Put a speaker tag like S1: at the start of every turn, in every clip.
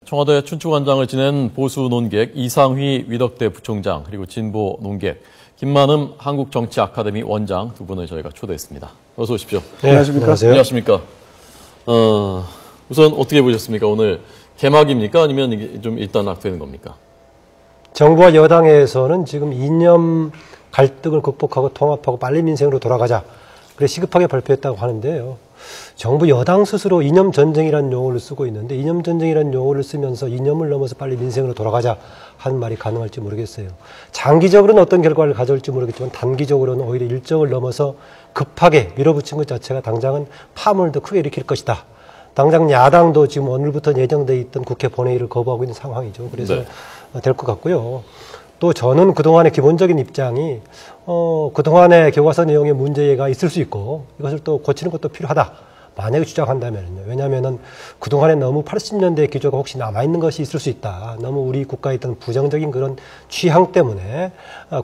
S1: 청와대 춘추관장을 지낸 보수 논객 이상휘 위덕대 부총장 그리고 진보 논객 김만흠 한국정치아카데미 원장 두 분을 저희가 초대했습니다. 어서 오십시오.
S2: 네, 안녕하십니까.
S1: 안녕하십니까. 우선 어떻게 보셨습니까? 오늘 개막입니까? 아니면 이게 좀 일단 악되는 겁니까?
S2: 정부와 여당에서는 지금 이념 갈등을 극복하고 통합하고 빨리 민생으로 돌아가자. 그래 시급하게 발표했다고 하는데요. 정부 여당 스스로 이념 전쟁이라는 용어를 쓰고 있는데 이념 전쟁이라는 용어를 쓰면서 이념을 넘어서 빨리 민생으로 돌아가자 하는 말이 가능할지 모르겠어요. 장기적으로는 어떤 결과를 가져올지 모르겠지만 단기적으로는 오히려 일정을 넘어서 급하게 밀어붙인 것 자체가 당장은 파문을 더 크게 일으킬 것이다. 당장 야당도 지금 오늘부터 예정돼 있던 국회 본회의를 거부하고 있는 상황이죠. 그래서 될 것 같고요. 또 저는 그동안의 기본적인 입장이 그동안의 교과서 내용에 문제가 있을 수 있고 이것을 또 고치는 것도 필요하다. 만약에 주장한다면요. 왜냐하면은 그동안에 너무 80년대 기조가 혹시 남아있는 것이 있을 수 있다. 너무 우리 국가에 있던 부정적인 그런 취향 때문에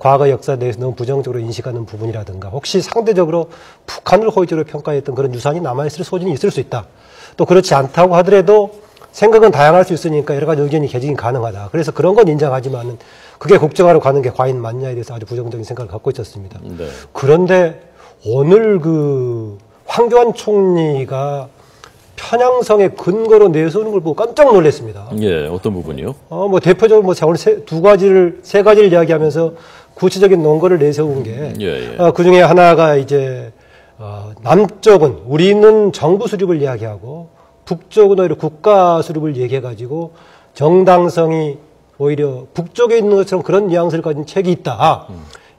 S2: 과거 역사에 대해서 너무 부정적으로 인식하는 부분이라든가 혹시 상대적으로 북한을 호의적으로 평가했던 그런 유산이 남아있을 소진이 있을 수 있다. 또 그렇지 않다고 하더라도 생각은 다양할 수 있으니까 여러 가지 의견이 개진이 가능하다. 그래서 그런 건 인정하지만은 그게 국정화로 가는 게 과연 맞냐에 대해서 아주 부정적인 생각을 갖고 있었습니다.
S1: 네.
S2: 그런데 오늘 황교안 총리가 편향성의 근거로 내세우는 걸 보고 깜짝 놀랐습니다.
S1: 예, 어떤 부분이요?
S2: 대표적으로 오늘 세 가지를 이야기하면서 구체적인 논거를 내세운 게, 그 중에 하나가 이제, 남쪽은 우리는 정부 수립을 이야기하고, 북쪽은 오히려 국가 수립을 얘기해가지고, 정당성이 오히려 북쪽에 있는 것처럼 그런 뉘앙스를 가진 책이 있다.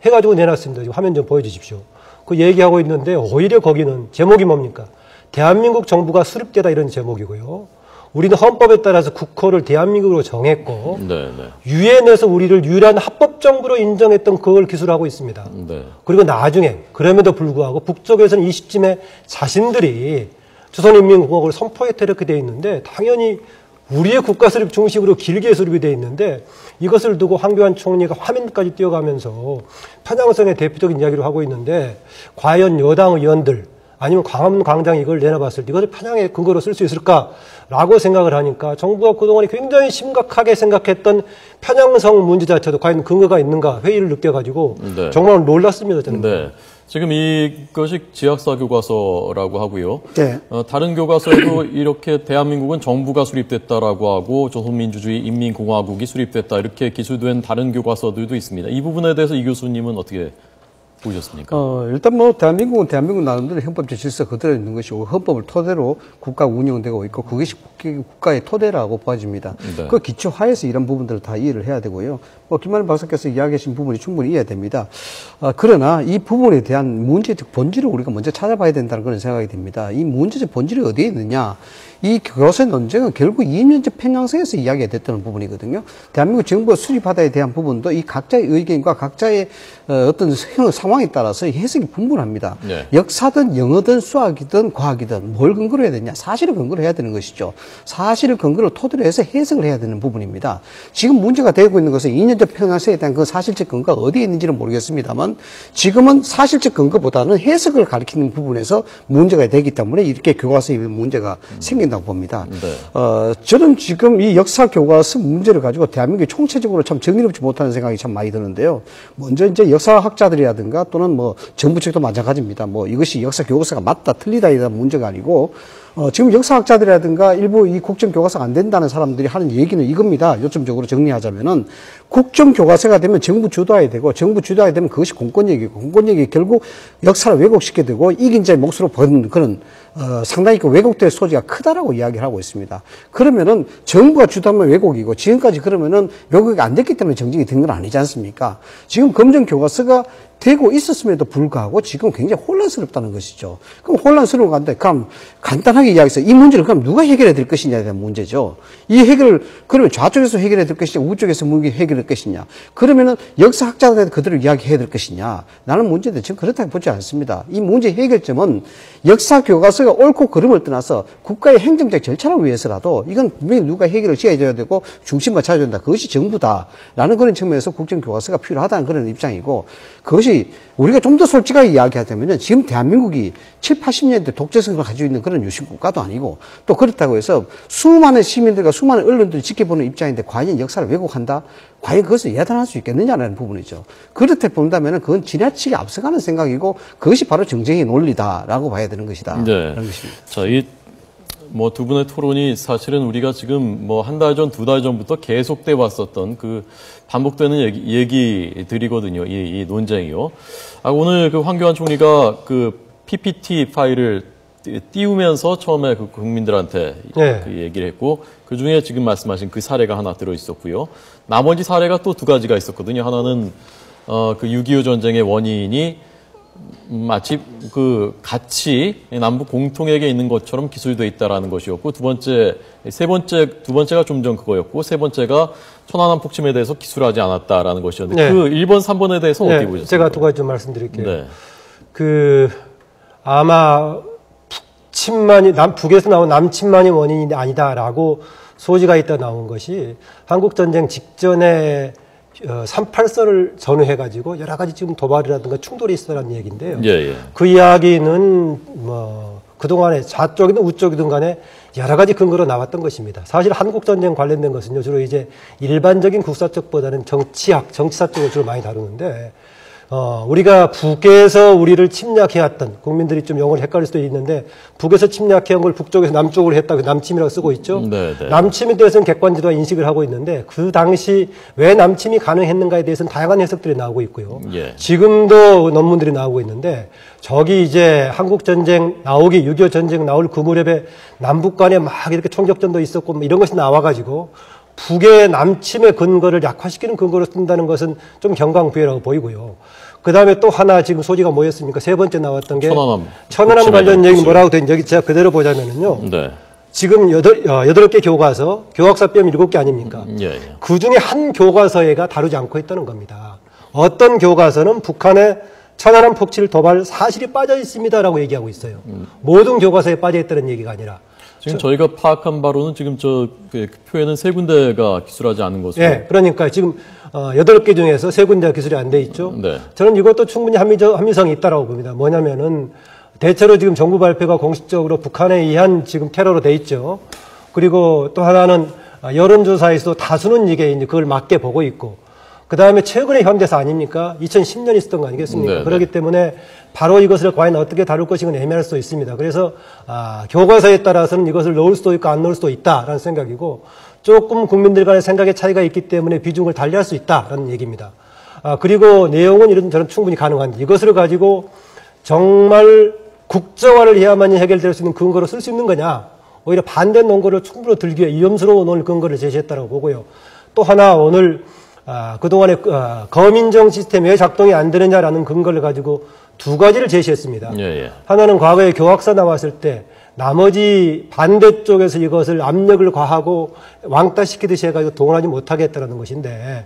S2: 해가지고 내놨습니다. 화면 좀 보여주십시오. 그 얘기하고 있는데 오히려 거기는 제목이 뭡니까? 대한민국 정부가 수립되다 이런 제목이고요. 우리는 헌법에 따라서 국호를 대한민국으로 정했고 유엔에서 우리를 유일한 합법정부로 인정했던 그걸 기술하고 있습니다. 그리고 나중에 그럼에도 불구하고 북쪽에서는 이 시점에 자신들이 조선인민공화국을 선포했다 이렇게 돼 있는데 당연히 우리의 국가 수립 중심으로 길게 수립이 돼 있는데 이것을 두고 황교안 총리가 화면까지 띄어가면서 편향성의 대표적인 이야기를 하고 있는데 과연 여당 의원들 아니면 광화문 광장이 이걸 내놔봤을 때 이것을 편향의 근거로 쓸 수 있을까라고 생각을 하니까 정부가 그동안에 굉장히 심각하게 생각했던 편향성 문제 자체도 과연 근거가 있는가 회의를 느껴가지고 정말 놀랐습니다. 저는.
S1: 지금 이것이 지역사 교과서라고 하고요.
S2: 네.
S1: 다른 교과서에도 이렇게 대한민국은 정부가 수립됐다라고 하고 조선민주주의 인민공화국이 수립됐다 이렇게 기술된 다른 교과서들도 있습니다. 이 부분에 대해서 이 교수님은 어떻게 보셨습니까?
S3: 일단 대한민국은 대한민국 나름대로 헌법적 질서 그대로 있는 것이고 헌법을 토대로 국가 운영되고 있고 그것이 국가의 토대라고 보아집니다. 그 기초 하에서 이런 부분들을 다 이해를 해야 되고요. 김만흠 박사께서 이야기하신 부분이 충분히 이해됩니다. 그러나 이 부분에 대한 문제적 본질을 우리가 먼저 찾아봐야 된다는 그런 생각이 듭니다. 이 문제적 본질이 어디에 있느냐? 이 교과서 논쟁은 결국 이념적 편향성에서 이야기가 됐던 부분이거든요. 대한민국 정부가 수립하다에 대한 부분도 이 각자의 의견과 각자의 어떤 상황에 따라서 해석이 분분합니다. 역사든 영어든 수학이든 과학이든 뭘 근거로 해야 되냐? 사실을 근거로 해야 되는 것이죠. 사실을 근거로 토대로 해서 해석을 해야 되는 부분입니다. 지금 문제가 되고 있는 것은 이념적 편향성에 대한 그 사실적 근거가 어디에 있는지는 모르겠습니다만 지금은 사실적 근거보다는 해석을 가리키는 부분에서 문제가 되기 때문에 이렇게 교과서에 문제가 생긴다고 봅니다. 저는 지금 이 역사 교과서 문제를 가지고 대한민국이 총체적으로 참 정리롭지 못하는 생각이 참 많이 드는데요. 먼저 이제 역사학자들이라든가 또는 정부 측도 마찬가지입니다. 이것이 역사 교과서가 맞다 틀리다 이런 문제가 아니고 지금 역사학자들이라든가 일부 이 국정교과서가 안 된다는 사람들이 하는 얘기는 이겁니다. 요점적으로 정리하자면은 국정교과서가 되면 정부 주도해야 되고 정부 주도해야 되면 그것이 공권력이고 공권력이 결국 역사를 왜곡시키게 되고 이긴 자의 몫으로 버는 그런 상당히 그 왜곡될 소지가 크다라고 이야기를 하고 있습니다. 그러면은 정부가 주도하면 왜곡이고 지금까지 그러면은 왜곡이 안 됐기 때문에 정직이 된 건 아니지 않습니까? 지금 검정교과서가 되고 있었음에도 불구하고 지금 굉장히 혼란스럽다는 것이죠. 그럼 혼란스러운 건데, 그럼 간단하게 이야기해서 이 문제를 그럼 누가 해결해야 될 것이냐에 대한 문제죠. 이 해결을, 그러면 좌쪽에서 해결해야 될 것이냐, 우쪽에서 해결해야 될 것이냐. 그러면은 역사학자들한테 그대로 이야기해야 될 것이냐. 나는 문제인데 지금 그렇다고 보지 않습니다. 이 문제 해결점은 역사 교과서가 옳고 그름을 떠나서 국가의 행정적 절차를 위해서라도 이건 분명히 누가 해결을 지어줘야 되고 중심을 찾아야 된다. 그것이 정부다라는 그런 측면에서 국정교과서가 필요하다는 그런 입장이고 그것이 우리가 좀 더 솔직하게 이야기하자면은 지금 대한민국이 7, 80년대 독재성을 가지고 있는 그런 국가도 아니고 또 그렇다고 해서 수많은 시민들과 수많은 언론들이 지켜보는 입장인데 과연 역사를 왜곡한다? 과연 그것을 예단할 수 있겠느냐라는 부분이죠. 그렇게 본다면 그건 지나치게 앞서가는 생각이고 그것이 바로 정쟁의 논리다라고 봐야 되는 것이다.
S1: 네.
S3: 그런 것입니다.
S1: 자, 뭐 두 분의 토론이 사실은 우리가 지금 뭐 한 달 전, 두 달 전부터 계속돼 왔었던 그 반복되는 얘기들이거든요. 이 논쟁이요. 오늘 그 황교안 총리가 그 PPT 파일을 띄우면서 처음에 그 국민들한테
S2: 네.
S1: 그 얘기를 했고 그 중에 지금 말씀하신 그 사례가 하나 들어 있었고요. 나머지 사례가 또 두 가지가 있었거든요. 하나는 그 6.25 전쟁의 원인이 마치 그 같이 남북 공통에게 있는 것처럼 기술돼 있다라는 것이었고 두 번째가 좀 전 그거였고 세 번째가 천안함 폭침에 대해서 기술하지 않았다라는 것이었는데 네. 그 1번, 3번에 대해서 어떻게 보셨습니까?
S2: 제가 두 가지 좀 말씀드릴게요.
S1: 네.
S2: 아마 북에서 나온 남침만이 원인이 아니다라고 소지가 있다 나온 것이 한국전쟁 직전에 38선을 전후해가지고 여러 가지 지금 도발이라든가 충돌이 있었다는 얘기인데요.
S1: 예.
S2: 그 이야기는 그동안에 좌쪽이든 우쪽이든 간에 여러 가지 근거로 나왔던 것입니다. 사실 한국전쟁 관련된 것은요, 주로 이제 일반적인 국사 쪽보다는 정치사 쪽을 주로 많이 다루는데, 우리가 북에서 우리를 침략해왔던, 국민들이 좀 용어를 헷갈릴 수도 있는데, 북에서 침략해온 걸 북쪽에서 남쪽으로 했다고 남침이라고 쓰고 있죠.
S1: 네네.
S2: 남침에 대해서는 객관적으로 인식을 하고 있는데, 그 당시 왜 남침이 가능했는가에 대해서는 다양한 해석들이 나오고 있고요.
S1: 예.
S2: 지금도 논문들이 나오고 있는데, 저기 이제 한국전쟁 나오기, 6.25 전쟁 나올 그 무렵에 남북 간에 막 이렇게 총격전도 있었고, 이런 것이 나와가지고, 북의 남침의 근거를 약화시키는 근거로 쓴다는 것은 좀 경강부회라고 보이고요. 그 다음에 또 하나 지금 소지가 뭐였습니까? 세 번째 나왔던 게 천안함 관련 얘기 뭐라고 된 여기 제가 그대로 보자면은요.
S1: 네.
S2: 지금 8개 교과서, 교학사병 7개 아닙니까?
S1: 예.
S2: 그 중에 한 교과서에가 다루지 않고 있다는 겁니다. 어떤 교과서는 북한의 천안함 폭칠 도발 사실이 빠져 있습니다라고 얘기하고 있어요. 모든 교과서에 빠져 있다는 얘기가 아니라.
S1: 지금 저희가 파악한 바로는 지금 그 표에는 세 군데가 기술하지 않은 것으로.
S2: 네, 그러니까 지금 8개 중에서 세 군데가 기술이 안 돼 있죠.
S1: 네.
S2: 저는 이것도 충분히 합리성이 있다라고 봅니다. 뭐냐면은 대체로 지금 정부 발표가 공식적으로 북한에 의한 지금 테러로 돼 있죠. 그리고 또 하나는 여론조사에서도 다수는 이게 이제 그걸 맞게 보고 있고. 그 다음에 최근의 현대사 아닙니까? 2010년 있었던 거 아니겠습니까?
S1: 네네.
S2: 그렇기 때문에 바로 이것을 과연 어떻게 다룰 것인가 애매할 수도 있습니다. 그래서 교과서에 따라서는 이것을 넣을 수도 있고 안 넣을 수도 있다라는 생각이고 조금 국민들 간의 생각의 차이가 있기 때문에 비중을 달리할 수 있다라는 얘기입니다. 그리고 내용은 저는 충분히 가능한데 이것을 가지고 정말 국정화를 해야만이 해결될 수 있는 근거로 쓸 수 있는 거냐? 오히려 반대 논거를 충분히 들기 위해 위험스러운 오늘 근거를 제시했다고 보고요. 또 하나 오늘 그동안에 거민정 시스템이 왜 작동이 안 되느냐라는 근거를 가지고 두 가지를 제시했습니다.
S1: 예.
S2: 하나는 과거에 교학사 나왔을 때 나머지 반대쪽에서 이것을 압력을 과하고 왕따시키듯이 해가지고 동원하지 못하게 했다는 것인데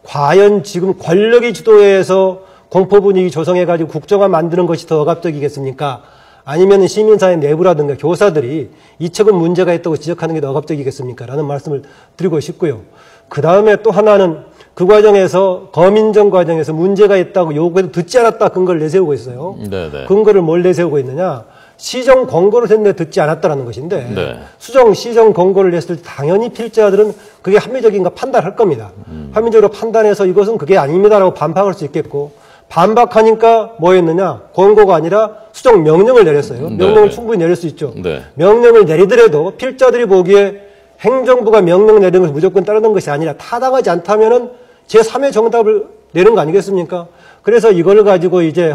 S2: 과연 지금 권력이 주도해서 공포 분위기 조성해가지고 국정화 만드는 것이 더 억압적이겠습니까? 아니면 시민사회 내부라든가 교사들이 이 척은 문제가 있다고 지적하는 게 더 억압적이겠습니까? 라는 말씀을 드리고 싶고요. 그 다음에 또 하나는 그 과정에서 거민정 과정에서 문제가 있다고 요구해도 듣지 않았다 근거를 내세우고 있어요.
S1: 네네.
S2: 근거를 뭘 내세우고 있느냐? 시정 권고를 했는데 듣지 않았다는 것인데
S1: 네.
S2: 시정 권고를 냈을 때 당연히 필자들은 그게 합리적인가 판단할 겁니다. 합리적으로 판단해서 이것은 그게 아닙니다라고 반박할 수 있겠고 반박하니까 뭐였느냐? 권고가 아니라 수정 명령을 내렸어요. 명령을 충분히 내릴 수 있죠.
S1: 네.
S2: 명령을 내리더라도 필자들이 보기에 행정부가 명령 내리는 것을 무조건 따르는 것이 아니라 타당하지 않다면은 제3의 정답을 내는 거 아니겠습니까? 그래서 이걸 가지고 이제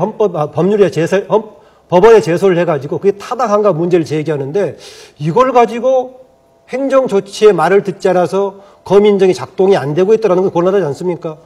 S2: 법원에 제소를 해가지고 그게 타당한가 문제를 제기하는데 이걸 가지고 행정 조치의 말을 듣지 않아서 거민정이 작동이 안 되고 있다는 건 곤란하지 않습니까?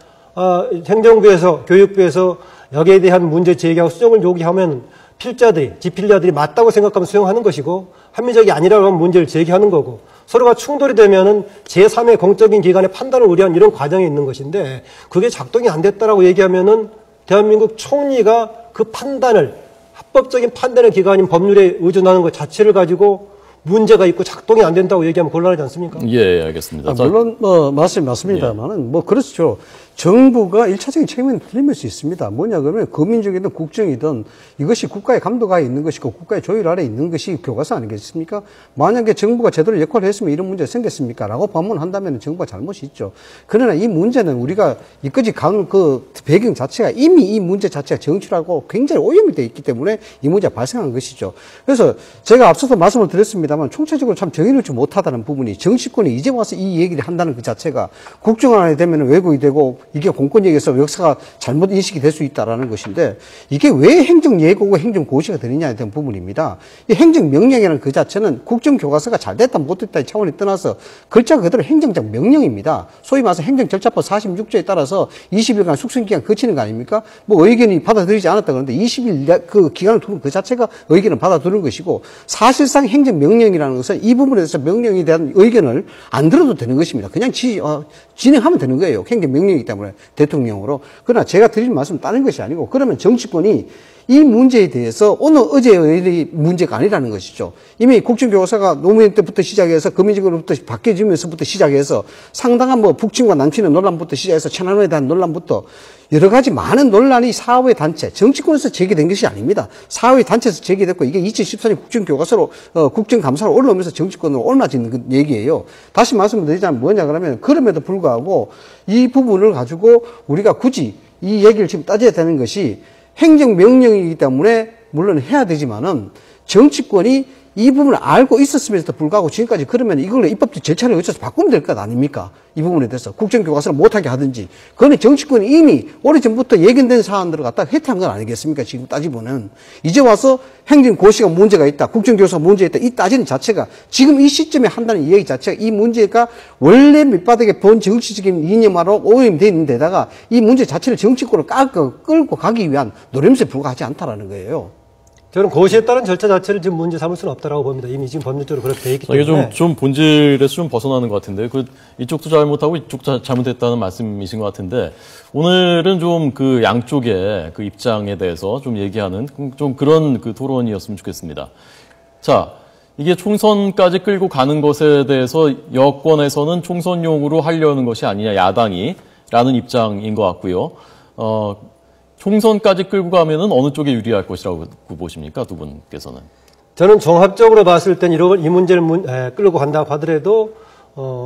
S2: 행정부에서 교육부에서 여기에 대한 문제 제기하고 수정을 요구하면 지필자들이 맞다고 생각하면 수용하는 것이고 합리적이 아니라고 하면 문제를 제기하는 거고 서로가 충돌이 되면은 제3의 공적인 기관의 판단을 우려한 이런 과정이 있는 것인데 그게 작동이 안 됐다라고 얘기하면은 대한민국 총리가 그 판단을 합법적인 판단의 기관인 법률에 의존하는 것 자체를 가지고 문제가 있고 작동이 안 된다고 얘기하면 곤란하지 않습니까?
S1: 예, 알겠습니다.
S3: 물론 맞습니다만은 뭐 그렇죠. 정부가 일차적인 책임은 풀릴 수 있습니다. 뭐냐 그러면 거민족이든 국정이든 이것이 국가의 감독하에 있는 것이고 국가의 조율 아래에 있는 것이 교과서 아니겠습니까? 만약에 정부가 제대로 역할을 했으면 이런 문제가 생겼습니까? 라고 반문한다면 정부가 잘못이 있죠. 그러나 이 문제는 우리가 이까지 가는 그 배경 자체가 이미 이 문제 자체가 정치라고 굉장히 오염이 되어 있기 때문에 이 문제가 발생한 것이죠. 그래서 제가 앞서도 말씀을 드렸습니다만 총체적으로 참 정의롭지 못하다는 부분이 정치권이 이제 와서 이 얘기를 한다는 그 자체가 국정안에 되면 왜곡이 되고 이게 공권력에서 역사가 잘못 인식이 될 수 있다라는 것인데 이게 왜 행정 예고고 행정 고시가 되느냐에 대한 부분입니다. 이 행정 명령이라는 그 자체는 국정 교과서가 잘 됐다 못 됐다의 차원에 떠나서 글자 그대로 행정적 명령입니다. 소위 말해서 행정 절차법 46조에 따라서 20일간 숙성 기간 거치는 거 아닙니까? 뭐 의견이 받아들이지 않았다 그러는데 20일 그 기간을 두는 그 자체가 의견을 받아들이는 것이고 사실상 행정 명령이라는 것은 이 부분에 대해서 명령에 대한 의견을 안 들어도 되는 것입니다. 그냥 진행하면 되는 거예요. 행정 명령이기 때문에 대통령으로. 그러나 제가 드린 말씀은 다른 것이 아니고 그러면 정치권이 이 문제에 대해서 어제의 문제가 아니라는 것이죠. 이미 국정교과서가 노무현 때부터 시작해서 거민족으로부터 바뀌어지면서부터 시작해서 상당한 뭐 북친과 남친의 논란부터 시작해서 천안호에 대한 논란부터 여러 가지 많은 논란이 사회 단체, 정치권에서 제기된 것이 아닙니다. 사회 단체에서 제기됐고 이게 2014년 국정교과서로 국정감사로 올라오면서 정치권으로 올라진 그 얘기예요. 다시 말씀드리자면 뭐냐 그러면 그럼에도 불구하고 이 부분을 가지고 우리가 굳이 이 얘기를 지금 따져야 되는 것이 행정명령이기 때문에 물론 해야 되지만은 정치권이 이 부분을 알고 있었음에도 불구하고 지금까지 그러면 이걸로 입법적 절차를 거쳐서 바꾸면 될 것 아닙니까? 이 부분에 대해서 국정교과서를 못하게 하든지. 그런데 정치권이 이미 오래전부터 예견된 사안들을 갖다가 해태한 건 아니겠습니까? 지금 따지면은. 이제 와서 행정고시가 문제가 있다. 국정교과서가 문제가 있다. 이 따지는 자체가 지금 이 시점에 한다는 이야기 자체가 이 문제가 원래 밑바닥에 본 정치적인 이념으로 오염되어 있는 데다가 이 문제 자체를 정치권으로 끌고 가기 위한 노림수에 불과하지 않다라는 거예요.
S2: 저는 고시에 따른 절차 자체를 지금 문제 삼을 수는 없다라고 봅니다. 이미 지금 법률적으로 그렇게 돼 있기 때문에.
S1: 이게 좀 본질에서 좀 벗어나는 것 같은데, 이쪽도 잘못하고 이쪽도 잘못했다는 말씀이신 것 같은데, 오늘은 좀 그 양쪽의 그 입장에 대해서 좀 얘기하는 좀 그런 그 토론이었으면 좋겠습니다. 자, 이게 총선까지 끌고 가는 것에 대해서 여권에서는 총선용으로 하려는 것이 아니냐, 야당이, 라는 입장인 것 같고요. 총선까지 끌고 가면은 어느 쪽에 유리할 것이라고 보십니까? 두 분께서는.
S2: 저는 종합적으로 봤을 땐 이 문제를 끌고 간다고 하더라도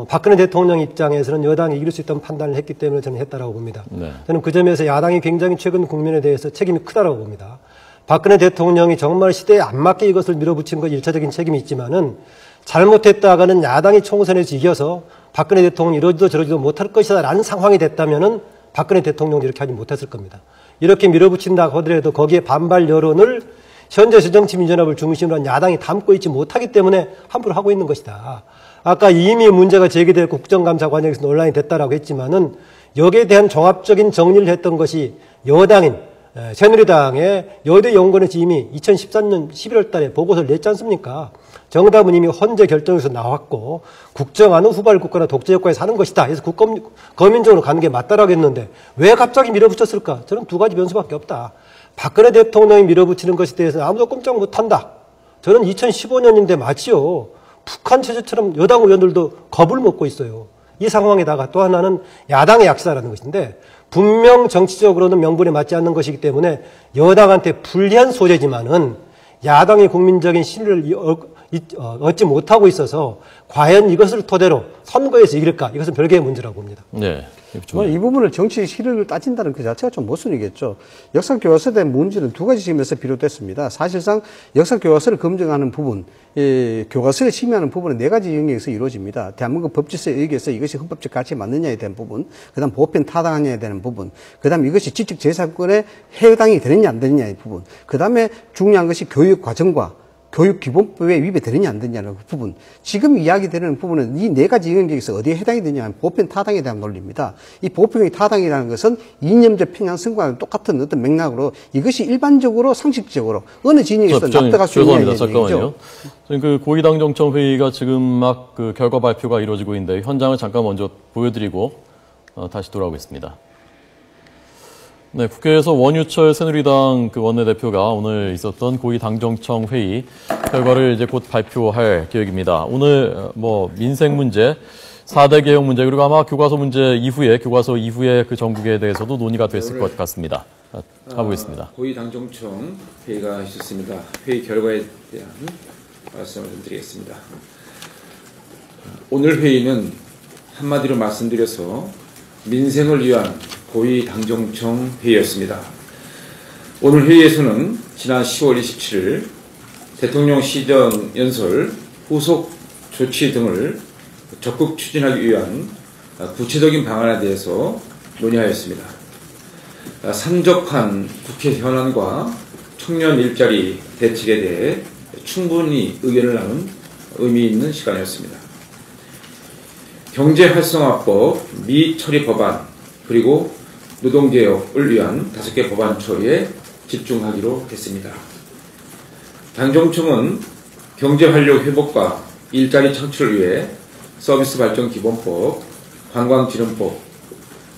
S2: 박근혜 대통령 입장에서는 여당이 이길 수 있다는 판단을 했기 때문에 저는 했다라고 봅니다. 네. 저는 그 점에서 야당이 굉장히 최근 국면에 대해서 책임이 크다라고 봅니다. 박근혜 대통령이 정말 시대에 안 맞게 이것을 밀어붙인 것 일차적인 책임이 있지만은 잘못했다가는 야당이 총선에서 이겨서 박근혜 대통령이 이러지도 저러지도 못할 것이다라는 상황이 됐다면은 박근혜 대통령도 이렇게 하지 못했을 겁니다. 이렇게 밀어붙인다고 하더라도 거기에 반발 여론을 현재 새정치민주연합을 중심으로 한 야당이 담고 있지 못하기 때문에 함부로 하고 있는 것이다. 아까 이미 문제가 제기되고 국정감사 과정에서 논란이 됐다라고 했지만은 여기에 대한 종합적인 정리를 했던 것이 여당인 새누리당의 여대 연구원에서 이미 2013년 11월 달에 보고서를 냈지 않습니까? 정답은 이미 헌재 결정에서 나왔고 국정안은 후발 국가나 독재 국가에 사는 것이다. 그래서 거민적으로 가는 게 맞다라고 했는데 왜 갑자기 밀어붙였을까? 저는 두 가지 변수밖에 없다. 박근혜 대통령이 밀어붙이는 것에 대해서는 아무도 꼼짝 못한다. 저는 2015년인데 마치요. 북한 체제처럼 여당 의원들도 겁을 먹고 있어요. 이 상황에다가 또 하나는 야당의 약사라는 것인데 분명 정치적으로는 명분에 맞지 않는 것이기 때문에 여당한테 불리한 소재지만은 야당의 국민적인 신뢰를 얻지 못하고 있어서 과연 이것을 토대로 선거에서 이길까? 이것은 별개의 문제라고 봅니다.
S1: 네.
S3: 이 부분을 정치 실효를 따진다는 그 자체가 좀 모순이겠죠. 역사교과서에 대한 문제는 두 가지 측면에서 비롯됐습니다. 사실상 역사교과서를 검증하는 부분, 교과서를 심의하는 부분은 네 가지 영역에서 이루어집니다. 대한민국 법질서에 의해서 이것이 헌법적 가치에 맞느냐에 대한 부분, 그 다음 보편 타당하냐에 대한 부분, 그 다음 이것이 지적 재산권에 해당이 되느냐 안 되느냐의 부분, 그 다음에 중요한 것이 교육 과정과 교육기본법에 위배되느냐 안 되느냐는 부분. 지금 이야기되는 부분은 이 네 가지 영역에서 어디에 해당이 되냐 하면 보편 타당에 대한 논리입니다. 이 보편의 타당이라는 것은 이념적 편향 선과는 똑같은 어떤 맥락으로 이것이 일반적으로 상식적으로 어느 진영에서 납득할 수 있느냐는 얘기죠.
S1: 잠깐만요. 그 고위당 정청회의가 지금 막 그 결과 발표가 이루어지고 있는데 현장을 잠깐 먼저 보여드리고 다시 돌아오겠습니다. 네, 국회에서 원유철 새누리당 그 원내대표가 오늘 있었던 고위 당정청 회의 결과를 이제 곧 발표할 계획입니다. 오늘 민생 문제, 4대 개혁 문제, 그리고 아마 교과서 이후에 그 전국에 대해서도 논의가 됐을 것 같습니다. 가보겠습니다.
S4: 고위 당정청 회의가 있었습니다. 회의 결과에 대한 말씀을 좀 드리겠습니다. 오늘 회의는 한마디로 말씀드려서 민생을 위한 고위 당정청 회의였습니다. 오늘 회의에서는 지난 10월 27일 대통령 시정연설 후속 조치 등을 적극 추진하기 위한 구체적인 방안에 대해서 논의하였습니다. 산적한 국회 현안과 청년 일자리 대책에 대해 충분히 의견을 나눈 의미 있는 시간이었습니다. 경제활성화법 미처리 법안 그리고 노동개혁을 위한 5개 법안 처리에 집중하기로 했습니다. 당정청은 경제활력 회복과 일자리 창출을 위해 서비스발전기본법, 관광진흥법,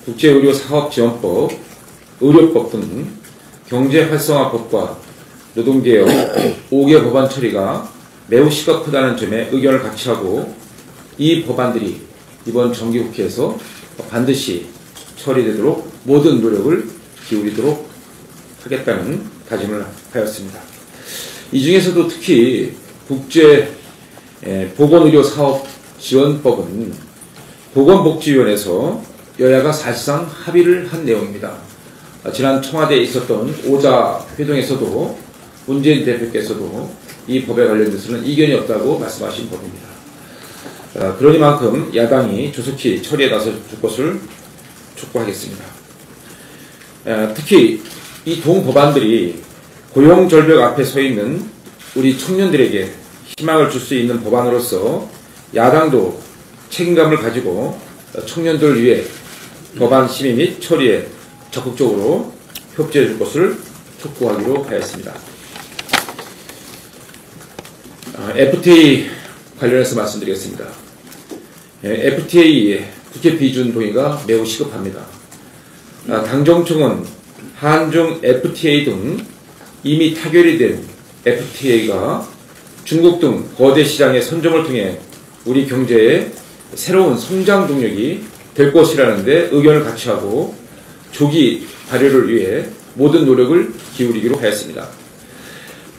S4: 국제의료사업지원법, 의료법 등 경제활성화법과 노동개혁 5개 법안 처리가 매우 시급하다는 점에 의견을 같이 하고 이 법안들이 이번 정기국회에서 반드시 처리되도록 모든 노력을 기울이도록 하겠다는 다짐을 하였습니다. 이 중에서도 특히 국제보건의료사업지원법은 보건복지위원회에서 여야가 사실상 합의를 한 내용입니다. 지난 청와대에 있었던 오자 회동에서도 문재인 대표께서도 이 법에 관련돼서는 이견이 없다고 말씀하신 법입니다. 그러니만큼 야당이 조속히 처리에 나설 것을 촉구하겠습니다. 특히 이 동법안들이 고용절벽 앞에 서 있는 우리 청년들에게 희망을 줄 수 있는 법안으로서 야당도 책임감을 가지고 청년들을 위해 법안 심의 및 처리에 적극적으로 협조해 줄 것을 촉구하기로 하였습니다. FTA 관련해서 말씀드리겠습니다. FTA 국회 비준 동의가 매우 시급합니다. 당정청은 한중 FTA 등 이미 타결이 된 FTA가 중국 등 거대 시장의 선점을 통해 우리 경제의 새로운 성장 동력이 될 것이라는 데 의견을 같이 하고 조기 발효를 위해 모든 노력을 기울이기로 하였습니다.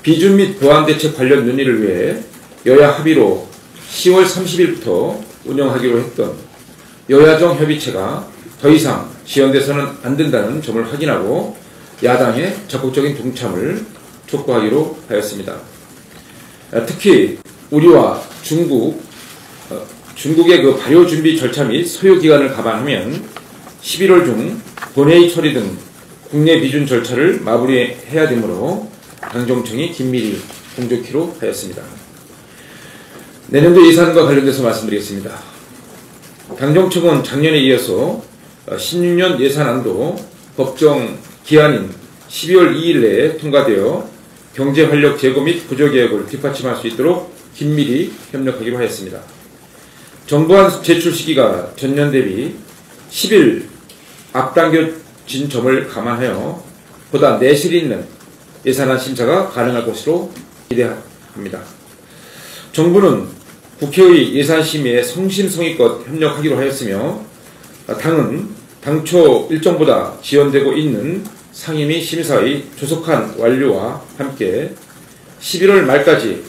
S4: 비준 및 보완 대책 관련 논의를 위해 여야 합의로 10월 30일부터 운영하기로 했던 여야정 협의체가 더 이상 지연돼서는 안 된다는 점을 확인하고 야당의 적극적인 동참을 촉구하기로 하였습니다. 특히 우리와 중국의 그 발효 준비 절차 및 소요 기간을 감안하면 11월 중 본회의 처리 등 국내 비준 절차를 마무리해야 되므로 당정청이 긴밀히 공조키로 하였습니다. 내년도 예산과 관련돼서 말씀드리겠습니다. 당정청은 작년에 이어서 신년 예산안도 법정 기한인 12월 2일 내에 통과되어 경제활력 제고 및 구조개혁을 뒷받침할 수 있도록 긴밀히 협력하기로 하였습니다. 정부안 제출 시기가 전년 대비 10일 앞당겨진 점을 감안하여 보다 내실 있는 예산안 심사가 가능할 것으로 기대합니다. 정부는 국회의 예산심의에 성심성의껏 협력하기로 하였으며 당은 당초 일정보다 지연되고 있는 상임 및 심사의 조속한 완료와 함께 11월 말까지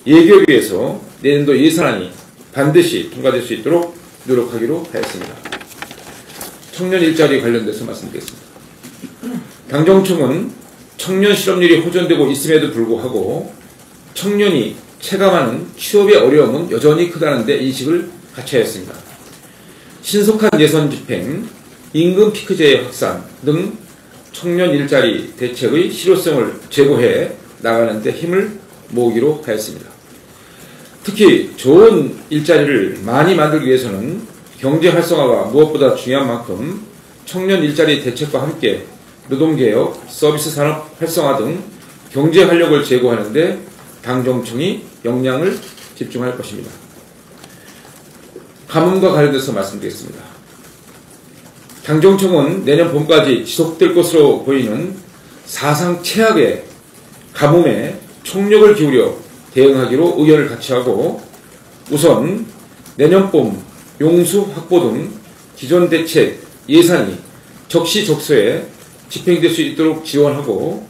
S4: 예결위에서 내년도 예산안이 반드시 통과될 수 있도록 노력하기로 하였습니다. 청년 일자리 관련돼서 말씀드리겠습니다. 당정청은 청년 실업률이 호전되고 있음에도 불구하고 청년이 체감하는 취업의 어려움은 여전히 크다는 데 인식을 같이 하였습니다. 신속한 예산 집행, 임금 피크제의 확산 등 청년 일자리 대책의 실효성을 제고해 나가는 데 힘을 모으기로 하였습니다. 특히 좋은 일자리를 많이 만들기 위해서는 경제 활성화가 무엇보다 중요한 만큼 청년 일자리 대책과 함께 노동개혁, 서비스 산업 활성화 등 경제 활력을 제고하는 데 당정청이 역량을 집중할 것입니다. 가뭄과 관련돼서 말씀드리겠습니다. 당정청은 내년 봄까지 지속될 것으로 보이는 사상 최악의 가뭄에 총력을 기울여 대응하기로 의견을 같이 하고 우선 내년 봄 용수 확보 등 기존 대책 예산이 적시적소에 집행될 수 있도록 지원하고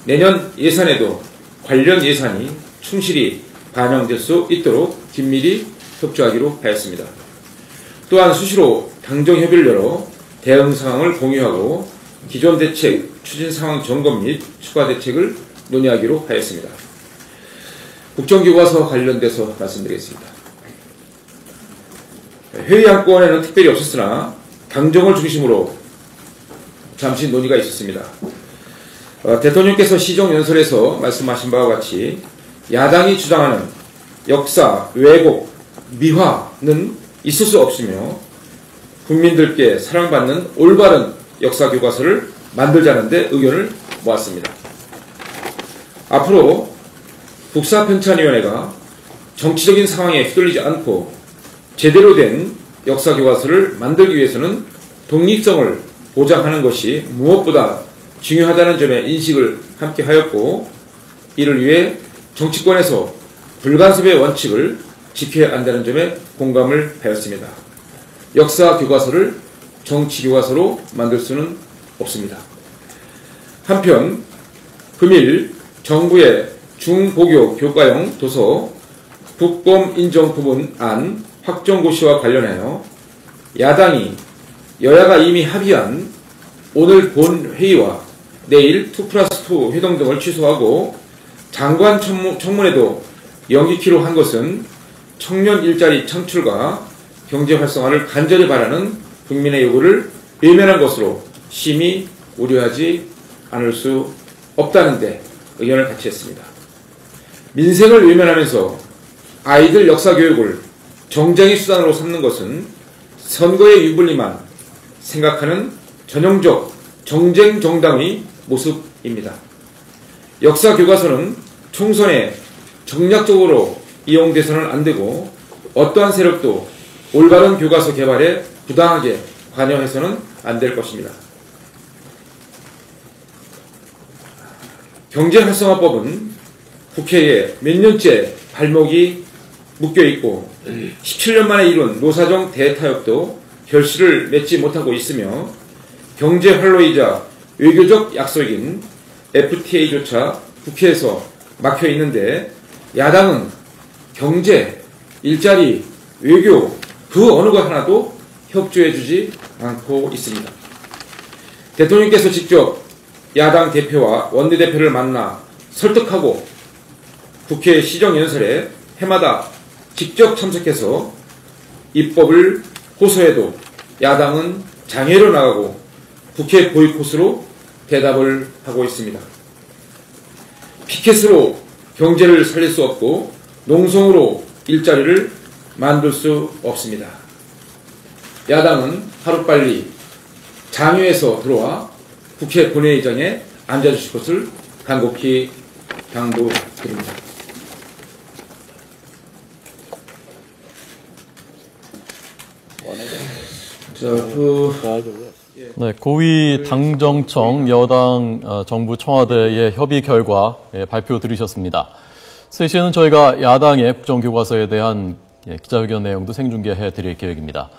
S4: 내년 예산에도 관련 예산이 충실히 반영될 수 있도록 긴밀히 협조하기로 하였습니다. 또한 수시로 당정협의를 열어 대응 상황을 공유하고 기존 대책 추진 상황 점검 및 추가 대책을 논의하기로 하였습니다. 국정교과서 관련돼서 말씀드리겠습니다. 회의 안건에는 특별히 없었으나 당정을 중심으로 잠시 논의가 있었습니다. 대통령께서 시정연설에서 말씀하신 바와 같이 야당이 주장하는 역사, 왜곡, 미화는 있을 수 없으며 국민들께 사랑받는 올바른 역사교과서를 만들자는 데 의견을 모았습니다. 앞으로 국사편찬위원회가 정치적인 상황에 휘둘리지 않고 제대로 된 역사교과서를 만들기 위해서는 독립성을 보장하는 것이 무엇보다 중요하다는 점에 인식을 함께 하였고 이를 위해 정치권에서 불간섭의 원칙을 지켜야 한다는 점에 공감을 하였습니다. 역사교과서를 정치교과서로 만들 수는 없습니다. 한편 금일 정부의 중고교 교과형 도서 국범 인정 부분 안 확정 고시와 관련하여 야당이 여야가 이미 합의한 오늘 본 회의와 내일 2+2 회동 등을 취소하고 장관 청문회도 연기키로 한 것은 청년 일자리 창출과 경제 활성화를 간절히 바라는 국민의 요구를 외면한 것으로 심히 우려하지 않을 수 없다는데 의견을 같이 했습니다. 민생을 외면하면서 아이들 역사교육을 정쟁의 수단으로 삼는 것은 선거의 유불리만 생각하는 전형적 정쟁 정당의 모습입니다. 역사교과서는 총선에 정략적으로 이용돼서는 안 되고 어떠한 세력도 올바른 교과서 개발에 부당하게 관여해서는 안 될 것입니다. 경제활성화법은 국회에 몇 년째 발목이 묶여있고 17년 만에 이룬 노사정 대타협도 결실을 맺지 못하고 있으며 경제 활로이자 외교적 약속인 FTA조차 국회에서 막혀 있는데 야당은 경제, 일자리, 외교 그 어느 것 하나도 협조해주지 않고 있습니다. 대통령께서 직접 야당 대표와 원내대표를 만나 설득하고 국회 시정연설에 해마다 직접 참석해서 입법을 호소해도 야당은 장애로 나가고 국회 보이콧으로 대답을 하고 있습니다. 피켓으로 경제를 살릴 수 없고 농성으로 일자리를 만들 수 없습니다. 야당은 하루빨리 장외에서 들어와 국회 본회의장에 앉아주실 것을 간곡히 당부드립니다.
S1: 네, 고위 당정청 여당 정부 청와대의 협의 결과 발표 들으셨습니다. 3시에는 저희가 야당의 국정교과서에 대한 기자회견 내용도 생중계해 드릴 계획입니다.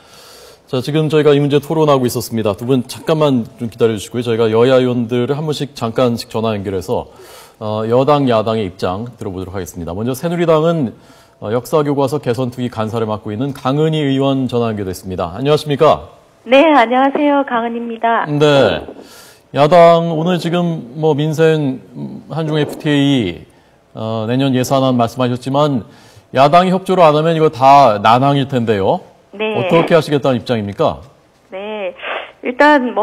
S1: 자, 지금 저희가 이 문제 토론하고 있었습니다. 두 분 잠깐만 좀 기다려 주시고요. 저희가 여야 의원들을 한 분씩 잠깐씩 전화 연결해서 여당, 야당의 입장 들어보도록 하겠습니다. 먼저 새누리당은 역사교과서 개선특위 간사를 맡고 있는 강은희 의원 전화 연결됐습니다. 안녕하십니까?
S5: 네, 안녕하세요. 강은희입니다.
S1: 네. 야당 오늘 지금 민생 한중 FTA 내년 예산안 말씀하셨지만 야당이 협조를 안 하면 이거 다 난항일 텐데요.
S5: 네.
S1: 어떻게 하시겠다는 입장입니까?
S5: 네. 일단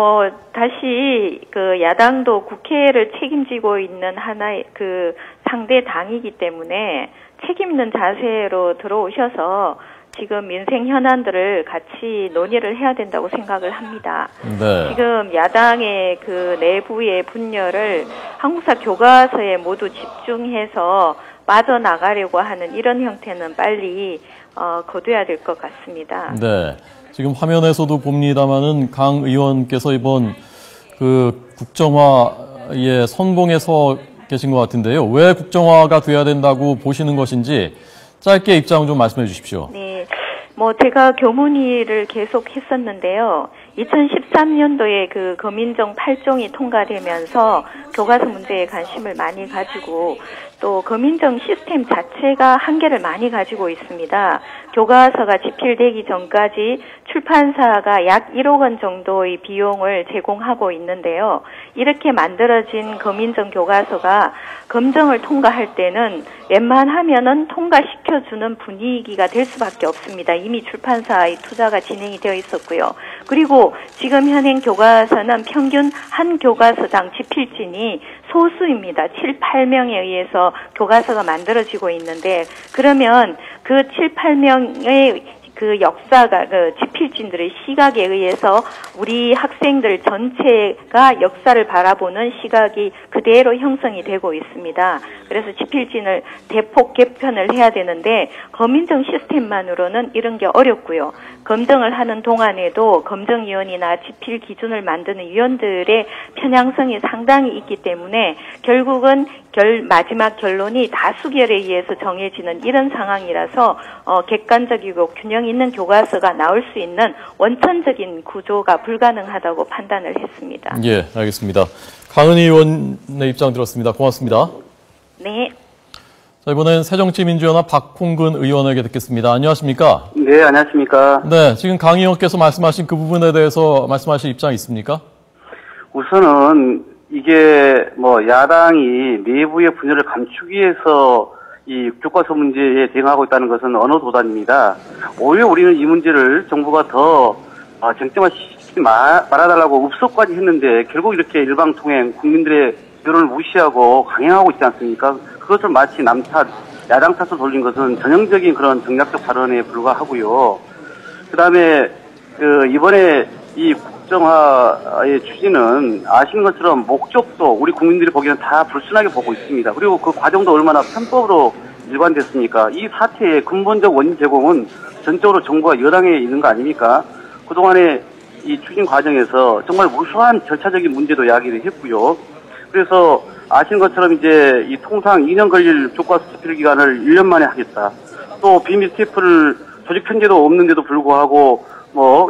S5: 다시 야당도 국회를 책임지고 있는 하나의 상대 당이기 때문에 책임 있는 자세로 들어오셔서 지금 민생 현안들을 같이 논의를 해야 된다고 생각을 합니다.
S1: 네.
S5: 지금 야당의 내부의 분열을 한국사 교과서에 모두 집중해서 빠져나가려고 하는 이런 형태는 빨리 거둬야 될 것 같습니다.
S1: 네. 지금 화면에서도 봅니다만은 강 의원께서 이번 그 국정화에 선봉해서 계신 것 같은데요. 왜 국정화가 돼야 된다고 보시는 것인지 짧게 입장 좀 말씀해 주십시오.
S5: 네. 제가 교문위를 계속 했었는데요. 2013년도에 그 거민정 8종이 통과되면서 교과서 문제에 관심을 많이 가지고 또 거민정 시스템 자체가 한계를 많이 가지고 있습니다. 교과서가 집필되기 전까지 출판사가 약 1억 원 정도의 비용을 제공하고 있는데요. 이렇게 만들어진 거민정 교과서가 검정을 통과할 때는 웬만하면은 통과시켜주는 분위기가 될 수밖에 없습니다. 이미 출판사의 투자가 진행이 되어 있었고요. 그리고 지금 현행 교과서는 평균 한 교과서당 집필진이 소수입니다. 7, 8명에 의해서 교과서가 만들어지고 있는데 그러면 그 7, 8명의 그 역사가 그 집필진들의 시각에 의해서 우리 학생들 전체가 역사를 바라보는 시각이 그대로 형성이 되고 있습니다. 그래서 집필진을 대폭 개편을 해야 되는데 거민정 시스템만으로는 이런 게 어렵고요. 검증을 하는 동안에도 검증위원이나 집필 기준을 만드는 위원들의 편향성이 상당히 있기 때문에 결국은 마지막 결론이 다수결에 의해서 정해지는 이런 상황이라서 객관적이고 균형 있는 교과서가 나올 수 있는 원천적인 구조가 불가능하다고 판단을 했습니다.
S1: 예, 알겠습니다. 강은희 의원의 입장 들었습니다. 고맙습니다.
S5: 네.
S1: 자, 이번엔 새정치민주연합 박홍근 의원에게 듣겠습니다. 안녕하십니까?
S6: 네, 안녕하십니까?
S1: 네, 지금 강 의원께서 말씀하신 그 부분에 대해서 말씀하실 입장 있습니까?
S6: 우선은 이게 야당이 내부의 분열을 감추기 위해서 이 교과서 문제에 대응하고 있다는 것은 어느 도단입니다. 오히려 우리는 이 문제를 정부가 더 쟁점화시키지 말아달라고 읍소까지 했는데 결국 이렇게 일방통행 국민들의 여론을 무시하고 강행하고 있지 않습니까? 그것을 마치 남 탓, 야당 탓으로 돌린 것은 전형적인 그런 정략적 발언에 불과하고요. 그 다음에 이번에 이 국정화의 추진은 아시는 것처럼 목적도 우리 국민들이 보기에는 다 불순하게 보고 있습니다. 그리고 그 과정도 얼마나 편법으로 일관됐습니까? 이 사태의 근본적 원인 제공은 전적으로 정부가 여당에 있는 거 아닙니까? 그동안에 이 추진 과정에서 정말 무수한 절차적인 문제도 이야기를 했고요. 그래서 아시는 것처럼 이제 이 통상 2년 걸릴 교과서 집필 기간을 1년 만에 하겠다. 또 비밀 테이프를 조직 편제도 없는데도 불구하고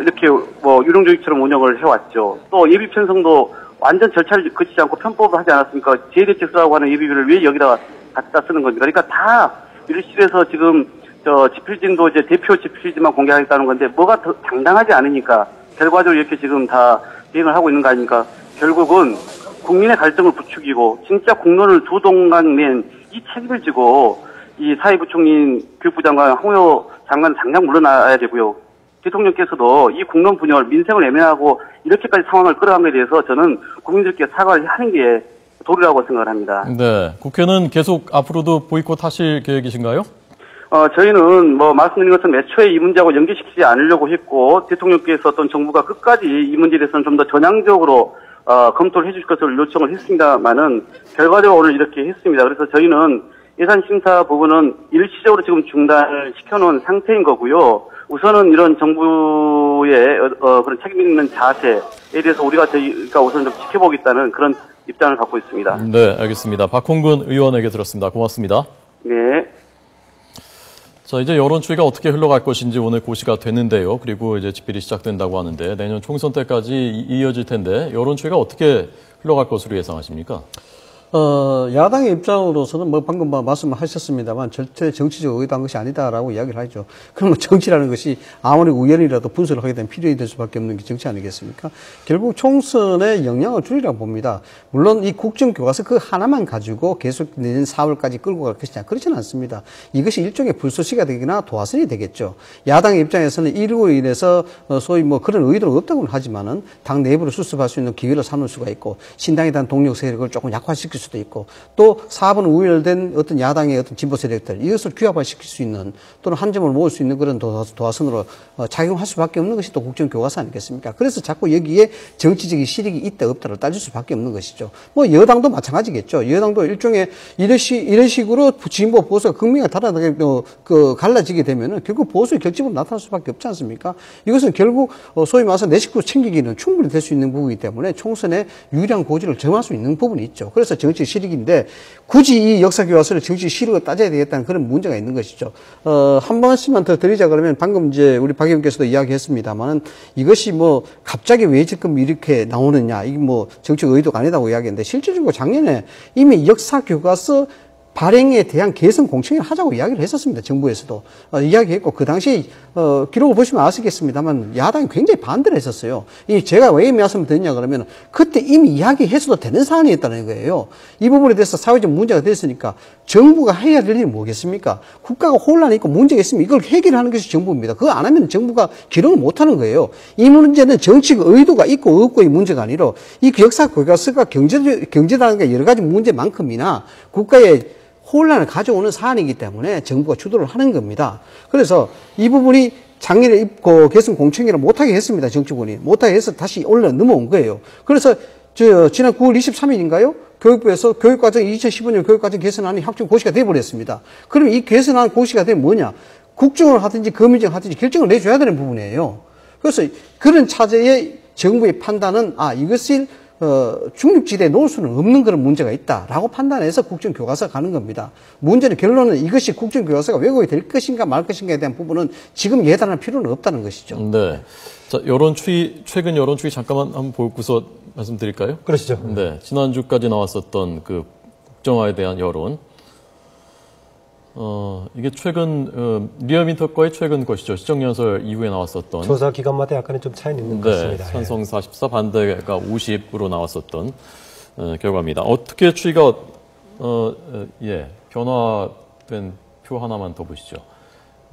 S6: 이렇게 유령조직처럼 운영을 해왔죠. 또 예비 편성도 완전 절차를 거치지 않고 편법을 하지 않았습니까? 재대책서라고 하는 예비비를 왜 여기다가 갖다 쓰는 겁니까? 그러니까 다 밀실에서 지금 집필진도 이제 대표 집필진만 공개하겠다는 건데 뭐가 더 당당하지 않으니까 결과적으로 이렇게 지금 다 대응을 하고 있는 거 아닙니까? 결국은 국민의 갈등을 부추기고 진짜 공론을 두 동강 낸 이 책임을 지고 이 사회부총리인 교육부 장관 홍요 장관 당장 물러나야 되고요. 대통령께서도 이 공론 분열, 민생을 애매하고 이렇게까지 상황을 끌어간 것에 대해서 저는 국민들께 사과를 하는 게 도리라고 생각을 합니다.
S1: 네, 국회는 계속 앞으로도 보이콧 하실 계획이신가요?
S6: 저희는 말씀드린 것처럼 애초에 이 문제하고 연계시키지 않으려고 했고 대통령께서 어떤 정부가 끝까지 이 문제에 대해서는 좀 더 전향적으로 검토를 해주실 것을 요청을 했습니다만은 결과적으로 오늘 이렇게 했습니다. 그래서 저희는 예산 심사 부분은 일시적으로 지금 중단을 시켜놓은 상태인 거고요. 우선은 이런 정부의 그런 책임 있는 자세에 대해서 저희가 우선 좀 지켜보겠다는 그런 입장을 갖고 있습니다.
S1: 네, 알겠습니다. 박홍근 의원에게 들었습니다. 고맙습니다.
S6: 네.
S1: 자, 이제 여론추이가 어떻게 흘러갈 것인지 오늘 고시가 됐는데요. 그리고 이제 집필이 시작된다고 하는데 내년 총선 때까지 이어질 텐데 여론추이가 어떻게 흘러갈 것으로 예상하십니까?
S3: 야당의 입장으로서는 방금 말씀하셨습니다만 절대 정치적 의도한 것이 아니다라고 이야기를 하죠. 그러면 정치라는 것이 아무리 우연이라도 분석을 하게 되면 필요히 될 수밖에 없는 게 정치 아니겠습니까? 결국 총선에 영향을 주리라고 봅니다. 물론 이 국정교과서 그 하나만 가지고 계속 내년 4월까지 끌고 갈 것이냐 그렇지는 않습니다. 이것이 일종의 불쏘시가 되거나 도화선이 되겠죠. 야당의 입장에서는 이로 인해서 소위 그런 의도는 없다고는 하지만은 당 내부를 수습할 수 있는 기회를 삼을 수가 있고 신당에 대한 동력 세력을 조금 약화시킬 시킬 수도 있고 또 사업은 우열된 어떤 야당의 어떤 진보 세력들 이것을 규합화시킬 수 있는 또는 한 점을 모을 수 있는 그런 도화선으로 작용할 수밖에 없는 것이 또 국정교과서 아니겠습니까? 그래서 자꾸 여기에 정치적인 실익이 있다 없다를 따질 수밖에 없는 것이죠. 뭐 여당도 마찬가지겠죠. 여당도 일종의 이런 식으로 진보 보수가 극명하게 다르게 갈라지게 되면은 결국 보수의 결집으로 나타날 수밖에 없지 않습니까? 이것은 결국 소위 말해서 내 식구 챙기기는 충분히 될 수 있는 부분이기 때문에 총선에 유리한 고지를 점할 수 있는 부분이 있죠. 그래서 정치 실익인데 굳이 이 역사교과서를 정치 실익을 따져야 되겠다는 그런 문제가 있는 것이죠. 한 말씀만 더 드리자 그러면 방금 이제 우리 박 의원께서도 이야기했습니다만은 이것이 뭐 갑자기 왜 지금 이렇게 나오느냐 이게 뭐 정치적 의도가 아니다고 이야기했는데 실질적으로 작년에 이미 역사교과서 발행에 대한 개선 공청회를 하자고 이야기를 했었습니다. 정부에서도 이야기했고 그 당시 기록을 보시면 아시겠습니다만 야당이 굉장히 반대를 했었어요. 제가 왜 말씀을 드리냐 그러면 그때 이미 이야기해서도 되는 사안이었다는 거예요. 이 부분에 대해서 사회적 문제가 됐으니까 정부가 해야 될 일이 뭐겠습니까? 국가가 혼란이 있고 문제가 있으면 이걸 해결하는 것이 정부입니다. 그거 안 하면 정부가 기록을 못 하는 거예요. 이 문제는 정치적 의도가 있고 없고의 문제가 아니라 이 역사 교과서가 경제라든가 여러 가지 문제만큼이나 국가의 혼란을 가져오는 사안이기 때문에 정부가 주도를 하는 겁니다. 그래서 이 부분이 작년에 개선 공청회를 못하게 했습니다. 정치권이. 못하게 해서 다시 올려 넘어온 거예요. 그래서 지난 9월 23일인가요? 교육부에서 교육과정 2015년 교육과정 개선안이 확정 고시가 돼버렸습니다. 그러면 이 개선안 고시가 되면 뭐냐? 국정을 하든지 검인정을 하든지 결정을 내줘야 되는 부분이에요. 그래서 그런 차제의 정부의 판단은 이것을 중립지대에 놓을 수는 없는 그런 문제가 있다라고 판단해서 국정교과서가 가는 겁니다. 문제는 결론은 이것이 국정교과서가 왜곡이 될 것인가 말 것인가에 대한 부분은 지금 예단할 필요는 없다는 것이죠.
S1: 네. 자, 최근 여론추이 잠깐만 한번 보고서 말씀드릴까요?
S2: 그러시죠.
S1: 네. 지난주까지 나왔었던 그 국정화에 대한 여론. 이게 최근, 리얼미터과의 최근 것이죠. 시정연설 이후에 나왔었던.
S2: 조사 기간마다 약간의 좀 차이는 있는 것 같습니다.
S1: 네. 찬성 44, 반대가 50으로 나왔었던, 결과입니다. 어떻게 추이가, 변화된 표 하나만 더 보시죠.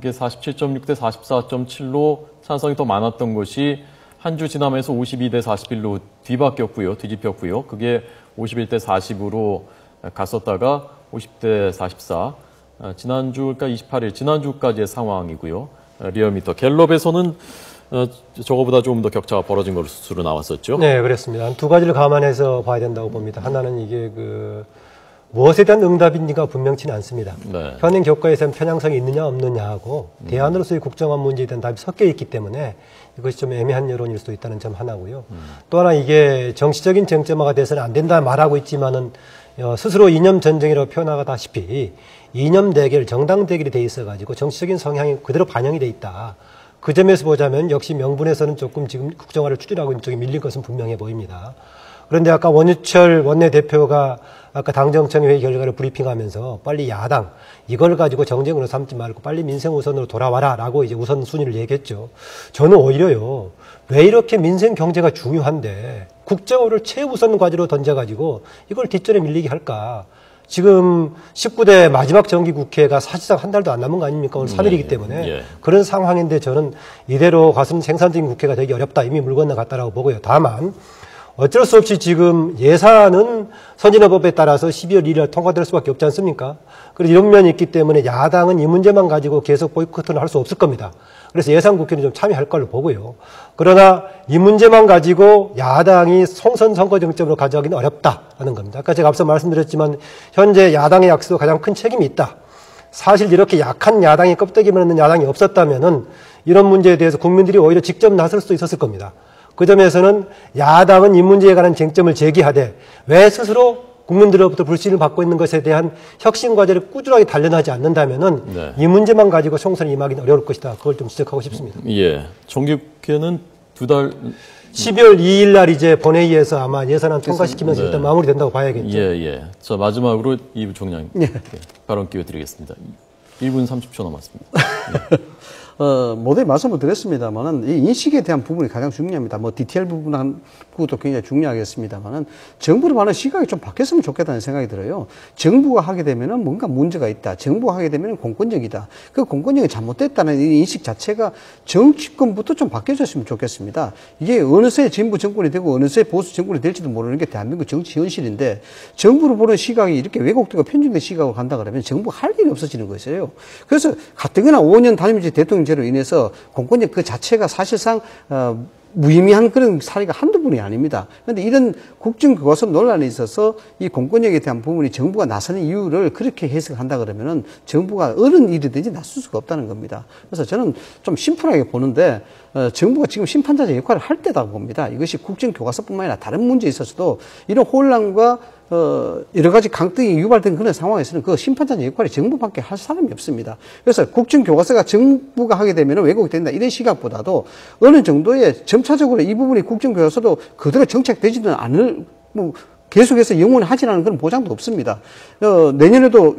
S1: 이게 47.6 대 44.7로 찬성이 더 많았던 것이 한 주 지나면서 52대 41로 뒤집혔고요. 그게 51대 40으로 갔었다가 50대 44. 지난주, 그러니까 28일, 지난주까지의 상황이고요. 리얼미터. 갤럽에서는 저거보다 조금 더 격차가 벌어진 것으로 나왔었죠.
S2: 네, 그렇습니다. 두 가지를 감안해서 봐야 된다고 봅니다. 하나는 이게 무엇에 대한 응답인지가 분명치는 않습니다.
S1: 네.
S2: 현행 교과에서는 편향성이 있느냐 없느냐 하고 대안으로서의 국정화 문제에 대한 답이 섞여 있기 때문에 이것이 좀 애매한 여론일 수도 있다는 점 하나고요. 또 하나 이게 정치적인 쟁점화가 돼서는 안 된다 말하고 있지만은 스스로 이념 전쟁이라고 표현하다시피 이념 대결, 정당 대결이 돼 있어가지고 정치적인 성향이 그대로 반영이 돼 있다. 그 점에서 보자면 역시 명분에서는 조금 지금 국정화를 추진하고 있는 쪽이 밀린 것은 분명해 보입니다. 그런데 아까 원유철 원내대표가 아까 당정청 회의 결과를 브리핑하면서 빨리 야당 이걸 가지고 정쟁으로 삼지 말고 빨리 민생 우선으로 돌아와라라고 이제 우선순위를 얘기했죠. 저는 오히려요. 왜 이렇게 민생 경제가 중요한데 국정화를 최우선 과제로 던져가지고 이걸 뒷전에 밀리게 할까? 지금 19대 마지막 정기국회가 사실상 한 달도 안 남은 거 아닙니까? 오늘 3일이기 때문에 그런 상황인데 저는 이대로 가서는 생산적인 국회가 되기 어렵다. 이미 물 건너갔다라고 보고요. 다만 어쩔 수 없이 지금 예산은 선진화법에 따라서 12월 1일 통과될 수밖에 없지 않습니까? 그래서 이런 면이 있기 때문에 야당은 이 문제만 가지고 계속 보이콧을 할 수 없을 겁니다. 그래서 예산 국회는 좀 참여할 걸로 보고요. 그러나 이 문제만 가지고 야당이 총선 선거 쟁점으로 가져가기는 어렵다는 겁니다. 아까 제가 앞서 말씀드렸지만 현재 야당의 약수도 가장 큰 책임이 있다. 사실 이렇게 약한 야당이 껍데기만 있는 야당이 없었다면은 이런 문제에 대해서 국민들이 오히려 직접 나설 수도 있었을 겁니다. 그 점에서는 야당은 이 문제에 관한 쟁점을 제기하되 왜 스스로 국민들로부터 불신을 받고 있는 것에 대한 혁신 과제를 꾸준하게 단련하지 않는다면은 이 문제만 가지고 총선에 임하기는 어려울 것이다. 그걸 좀 지적하고 싶습니다.
S1: 예. 정기국회는 2달
S2: 12월 2일 날 이제 본회의에서 아마 예산안 통과시키면서 일단 마무리된다고 봐야겠죠.
S1: 예. 자, 마지막으로 이부 총장 발언 기회 드리겠습니다. 1분 30초 남았습니다.
S3: 모두에 말씀을 드렸습니다만은 이 인식에 대한 부분이 가장 중요합니다. 뭐 디테일 부분은 그것도 굉장히 중요하겠습니다만은 정부로 하는 시각이 좀 바뀌었으면 좋겠다는 생각이 들어요. 정부가 하게 되면은 뭔가 문제가 있다. 정부가 하게 되면은 공권력이다. 그 공권력이 잘못됐다는 이 인식 자체가 정치권부터 좀 바뀌어졌으면 좋겠습니다. 이게 어느새 진보 정권이 되고 어느새 보수 정권이 될지도 모르는 게 대한민국 정치 현실인데 정부로 보는 시각이 이렇게 왜곡되고 편중된 시각으로 간다 그러면 정부가 할 일이 없어지는 것이에요. 그래서 가뜩이나 5년 단임제 대통령제로 인해서 공권력 그 자체가 사실상 무의미한 그런 사례가 한두 번이 아닙니다. 그런데 이런 국정교과서 논란에 있어서 이 공권력에 대한 부분이 정부가 나서는 이유를 그렇게 해석한다 그러면은 정부가 어느 일이든지 나설 수가 없다는 겁니다. 그래서 저는 좀 심플하게 보는데 정부가 지금 심판자의 역할을 할 때다고 봅니다. 이것이 국정교과서뿐만 아니라 다른 문제에 있어서도 이런 혼란과 여러 가지 강등이 유발된 그런 상황에서는 그 심판자의 역할이 정부밖에 할 사람이 없습니다. 그래서 국정교과서가 정부가 하게 되면 왜곡이 된다 이런 시각보다도 어느 정도의 점차적으로 이 부분이 국정교과서도 그대로 정착되지는 않을 계속해서 영원히 하지 않는 그런 보장도 없습니다. 내년에도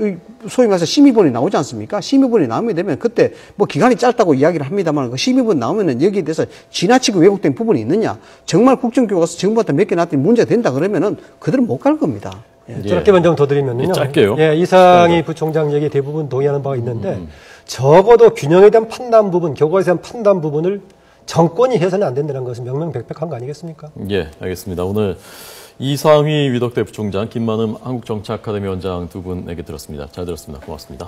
S3: 소위 말해서 심의본이 나오지 않습니까? 심의본이 나오게 되면 그때 뭐 기간이 짧다고 이야기를 합니다만 그 심의본 나오면은 여기에 대해서 지나치고 왜곡된 부분이 있느냐? 정말 국정교과서 정부한테 몇 개 놨더니 문제가 된다 그러면은 그대로 못 갈 겁니다.
S2: 짧게만 좀 더 드리면요.
S1: 짧게요.
S2: 이상희 부총장 얘기 대부분 동의하는 바가 있는데 적어도 균형에 대한 판단 부분, 교과서에 대한 판단 부분을 정권이 해서는 안 된다는 것은 명명백백한 거 아니겠습니까?
S1: 예, 알겠습니다. 오늘 이상희 위덕대 부총장, 김만음 한국정치아카데미 원장 두 분에게 들었습니다. 잘 들었습니다. 고맙습니다.